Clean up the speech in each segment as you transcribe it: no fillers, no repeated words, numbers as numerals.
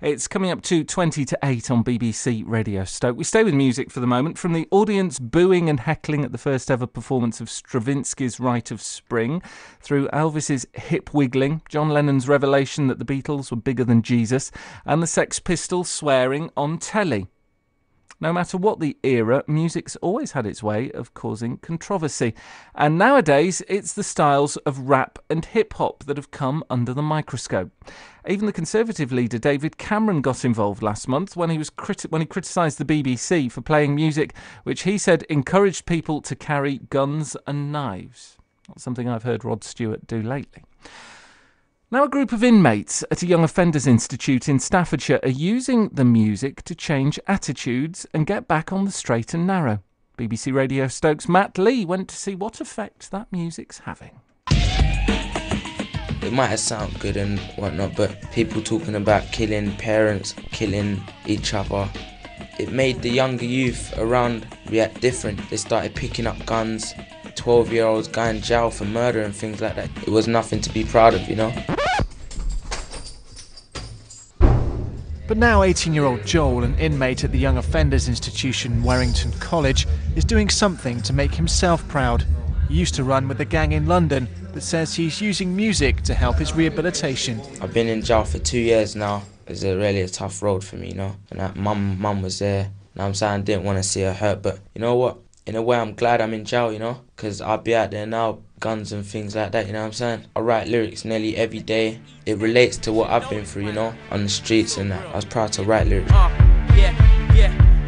It's coming up to 20 to 8 on BBC Radio Stoke. We stay with music for the moment. From the audience booing and heckling at the first ever performance of Stravinsky's Rite of Spring, through Elvis's hip wiggling, John Lennon's revelation that the Beatles were bigger than Jesus, and the Sex Pistols swearing on telly. No matter what the era, music's always had its way of causing controversy. And nowadays, it's the styles of rap and hip-hop that have come under the microscope. Even the Conservative leader David Cameron got involved last month when he criticised the BBC for playing music which he said encouraged people to carry guns and knives. Not something I've heard Rod Stewart do lately. Now, a group of inmates at a young offenders institute in Staffordshire are using the music to change attitudes and get back on the straight and narrow. BBC Radio Stoke's Matt Lee went to see what effect that music's having. It might have sounded good and whatnot, but people talking about killing parents, killing each other, it made the younger youth around react different. They started picking up guns, 12-year-olds going in jail for murder and things like that. It was nothing to be proud of, you know. But now 18-year-old Joel, an inmate at the Young Offenders Institution, Werrington College, is doing something to make himself proud. He used to run with a gang in London, but says he's using music to help his rehabilitation. I've been in jail for 2 years now. It's really a tough road for me, you know. And that mum was there. And I'm saying I didn't want to see her hurt, but you know what? In a way, I'm glad I'm in jail, you know, because I'll be out there now, guns and things like that, you know what I'm saying? I write lyrics nearly every day. It relates to what I've been through, you know, on the streets and that. I was proud to write lyrics.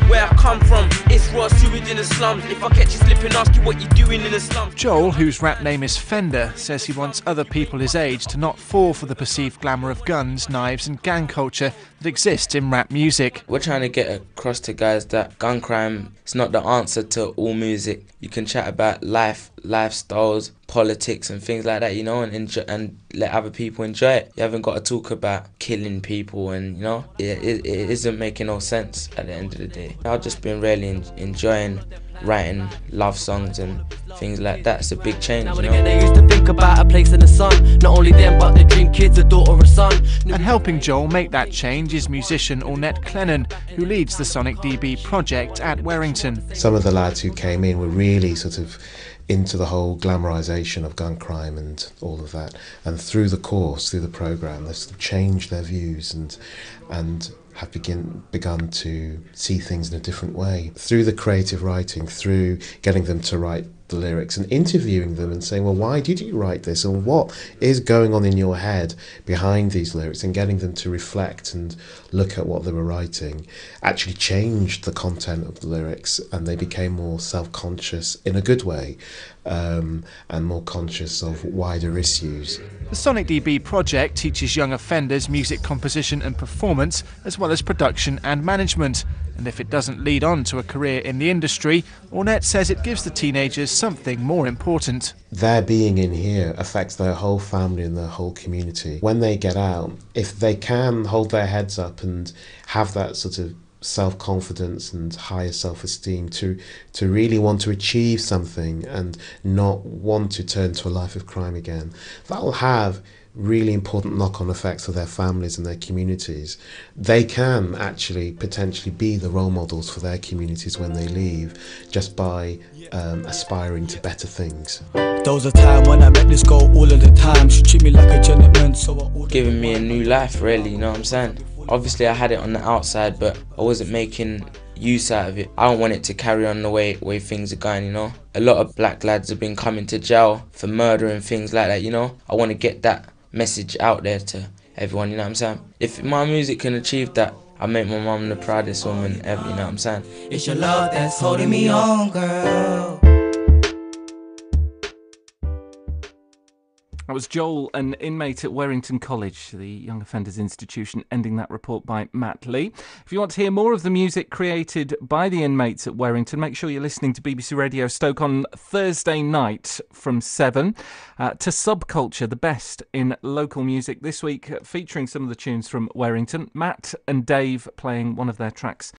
Where I come from, it's raw sewage in the slums. If I catch you slipping, ask you what you're doing in the slums. Joel, whose rap name is Fender, says he wants other people his age to not fall for the perceived glamour of guns, knives and gang culture that exists in rap music. We're trying to get across to guys that gun crime is not the answer to all music. You can chat about life, lifestyles, politics and things like that, you know, and let other people enjoy it. You haven't got to talk about killing people and, you know, it isn't making no sense at the end of the day. I've just been really enjoying writing love songs and things like that. It's a big change, you know. They used to think about a place in the sun. Not only them, but their dream kids, a daughter or a son. And helping Joel make that change is musician Ornette Clennon, who leads the Sonic DB project at Werrington. Some of the lads who came in were really sort of into the whole glamourisation of gun crime and all of that. And through the course, through the programme, they've sort of changed their views and have begun to see things in a different way. Through the creative writing, through getting them to write the lyrics and interviewing them and saying, well, why did you write this? And what is going on in your head behind these lyrics? And getting them to reflect and look at what they were writing actually changed the content of the lyrics, and they became more self-conscious in a good way, and more conscious of wider issues. The Sonic DB project teaches young offenders music composition and performance, as well as production and management. And if it doesn't lead on to a career in the industry, Ornette says it gives the teenagers something more important. Their being in here affects their whole family and their whole community. When they get out, if they can hold their heads up and have that sort of self-confidence and higher self-esteem to really want to achieve something and not want to turn to a life of crime again, that will have really important knock-on effects for their families and their communities. They can actually potentially be the role models for their communities when they leave, just by aspiring to better things. There was a time when I met this girl all of the time. She treated me like a gentleman, so I ordered. Giving me a new life, really, you know what I'm saying? Obviously I had it on the outside, but I wasn't making use out of it. I don't want it to carry on the way things are going, you know? A lot of black lads have been coming to jail for murder and things like that, you know? I want to get that message out there to everyone, you know what I'm saying? If my music can achieve that, I make my mum the proudest woman ever, you know what I'm saying? It's your love that's holding me on, girl. That was Joel, an inmate at Werrington College, the Young Offenders Institution, ending that report by Matt Lee. If you want to hear more of the music created by the inmates at Werrington, make sure you're listening to BBC Radio Stoke on Thursday night from 7 to Subculture, the best in local music. This week featuring some of the tunes from Werrington, Matt and Dave playing one of their tracks